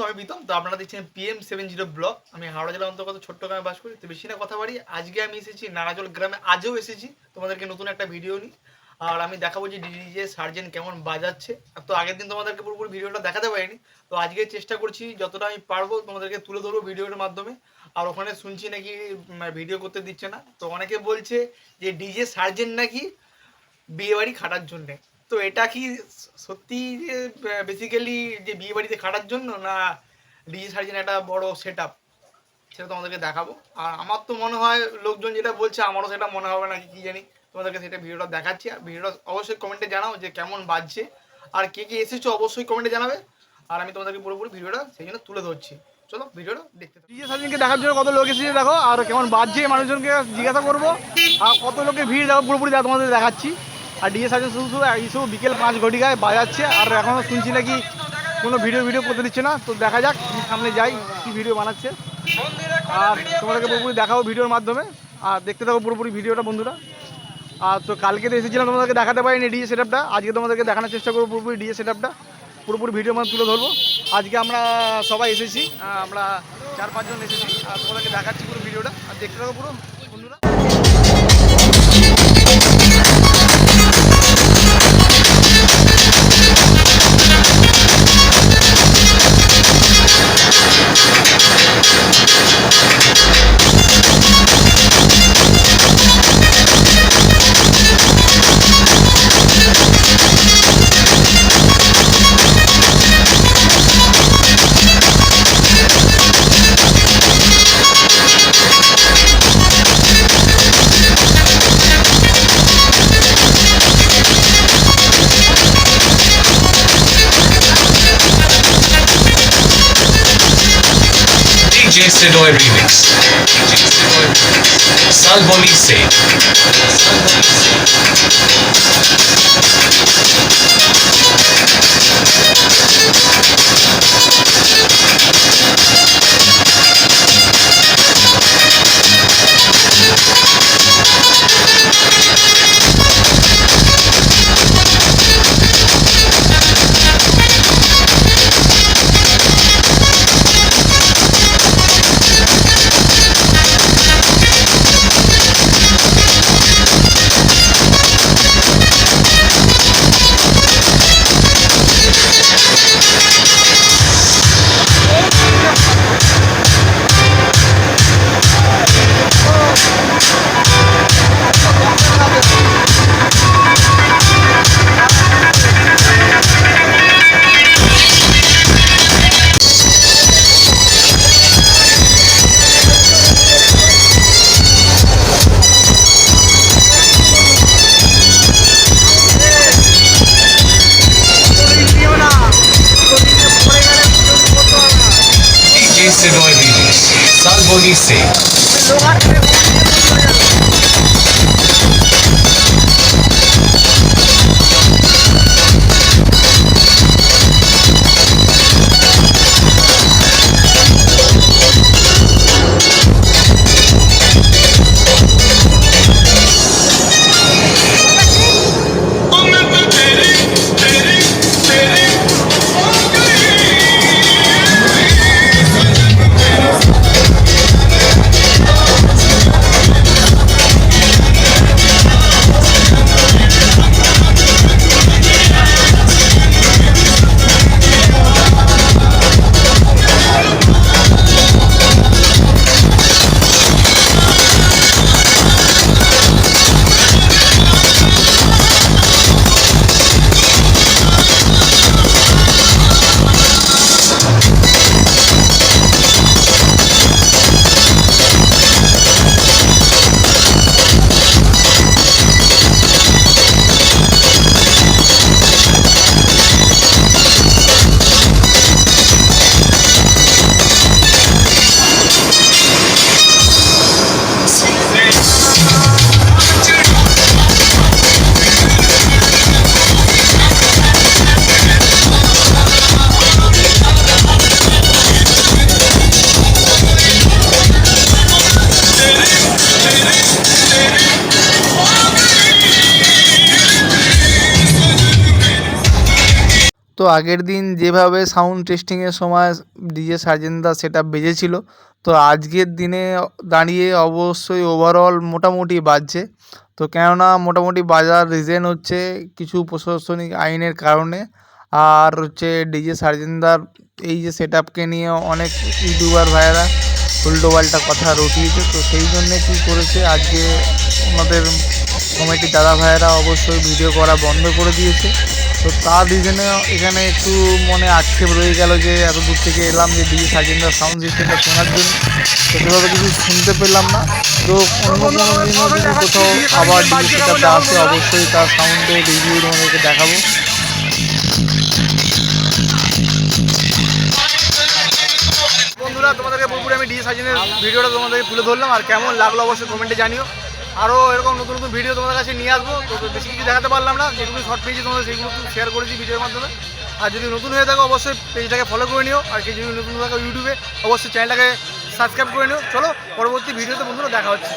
আমি প্রীতম। তো আপনারা দেখছেন PM70 ব্লগ। আমি হাওড়া জেলার অন্তর্গত ছোট্ট গ্রামে বাস করি। তো বেশি না কথা বাড়ি, আজকে আমি এসেছি নারাজল গ্রামে। আজও এসেছি তোমাদেরকে নতুন একটা ভিডিও নিই। আর আমি দেখাবো যে ডিজে সার্জেন্ট কেমন বাজাচ্ছে। তো আগের দিন তোমাদেরকে পুরোপুরি ভিডিওটা দেখাতে পারিনি, তো আজকে চেষ্টা করছি যতটা আমি পারবো তোমাদেরকে তুলে ধরবো ভিডিওর মাধ্যমে। আর ওখানে শুনছি নাকি ভিডিও করতে দিচ্ছে না। তো অনেকে বলছে যে ডিজে সার্জেন্ট নাকি বিয়ে বাড়ি খাটার জন্যে। তো এটা কি সত্যি যে বেসিক্যালি যে বিয়ে বাড়িতে খাটার জন্য, না ডিজে সার্জেন্ট একটা বড় সেট আপ, সেটা তোমাদেরকে দেখাবো। আর আমার তো মনে হয় লোকজন যেটা বলছে আমারও সেটা মনে হবে নাকি কি জানি। তোমাদেরকে সেটা ভিডিওটা দেখাচ্ছি। আর ভিডিওটা অবশ্যই কমেন্টে জানাও যে কেমন বাজছে, আর কে কে এসেছো অবশ্যই কমেন্টে জানাবে। আর আমি তোমাদেরকে পুরোপুরি ভিডিওটা সেই জন্য তুলে ধরছি। চলো ভিডিওটা দেখতে থাকো। ডিজে সার্জেন্টকে দেখার জন্য কত লোক এসেছে দেখো, আর কেমন বাজছে মানুষজনকে জিজ্ঞাসা করবো। আর কত লোকের ভিড় দেখো, পুরোপুরি তোমাদের দেখাচ্ছি। আর ডিজে সার্জেন্ট শুধু শুধু বিকেল 5 ঘটিকায় বাজাচ্ছে। আর এখনও শুনছি নাকি কোনো ভিডিও করতে দিচ্ছে না। তো দেখা যাক সামনে যাই কী ভিডিও বানাচ্ছে, আর তোমাদেরকে পুরোপুরি দেখাবো ভিডিওর মাধ্যমে। আর দেখতে থাকো পুরোপুরি ভিডিওটা বন্ধুরা। আর তো কালকে তো এসেছিলাম, তোমাদেরকে দেখাতে পারিনি ডিজে সেট আপটা। আজকে তোমাদেরকে দেখানোর চেষ্টা করবো পুরোপুরি ডিজে সেট আপটা, পুরোপুরি ভিডিওর মধ্যে তুলে ধরবো। আজকে আমরা সবাই এসেছি, আমরা 4-5 জন এসেছি। আর তোমাদেরকে দেখাচ্ছি পুরো ভিডিওটা, আর দেখতে থাকো পুরো বন্ধুরা। DJ Sidoy Remix. Salboni Se. DJ Sidoy Remix. Salboni Se. তো আগের দিন যেভাবে সাউন্ড টেস্টিংয়ের সময় ডিজে সার্জেনদা সেট আপ বেজেছিল, তো আজকের দিনে দাঁড়িয়ে অবশ্যই ওভারঅল মোটামুটি বাজছে। তো কেননা মোটামুটি বাজার রিজন হচ্ছে কিছু প্রশাসনিক আইনের কারণে, আর হচ্ছে ডিজে সার্জেনদার এই যে সেট আপকে নিয়ে অনেক ইউটিউবার ভাইয়েরা উল্টোপাল্টা কথা রটিয়েছে। তো সেই জন্যে কী করেছে, আজকে আমাদের কমিটির দাদা ভাইয়েরা অবশ্যই ভিডিও করা বন্ধ করে দিয়েছে। তো তার রিজনে এখানে একটু মনে আক্ষেপ রয়ে গেল যে এত দূর থেকে এলাম যে ডিজে সার্জেনদার সাউন্ড সিস্টেমটা শোনার জন্য, তো সেভাবে কিছু শুনতে পেলাম না। তো অন্য কোনো দিনও যদি কোথাও আবার ডিজে সেট আপটা আসে অবশ্যই তার সাউন্ডের রিভিউ তোমাদেরকে দেখাবো। বন্ধুরা, তোমাদেরকে পুরোপুরি আমি ডিজে সার্জেনের ভিডিওটা তোমাদেরকে তুলে ধরলাম, আর কেমন লাগলো অবশ্যই কমেন্টে জানিও। আরও এরকম নতুন নতুন ভিডিও তোমাদের কাছে নিয়ে আসবো। তো বেশি কিছু দেখাতে পারলাম না, যেগুলো শর্ট পেয়েছি তোমাদের সেইগুলো শেয়ার করেছি ভিডিওর মাধ্যমে। আর যদি নতুন হয়ে থাকো অবশ্যই পেজটাকে ফলো করে নিও, আর যদি নতুন থাকো ইউটিউবে অবশ্যই চ্যানেলটাকে সাবস্ক্রাইব করে নিও। চলো পরবর্তী ভিডিওতে বন্ধুরা দেখা হচ্ছে।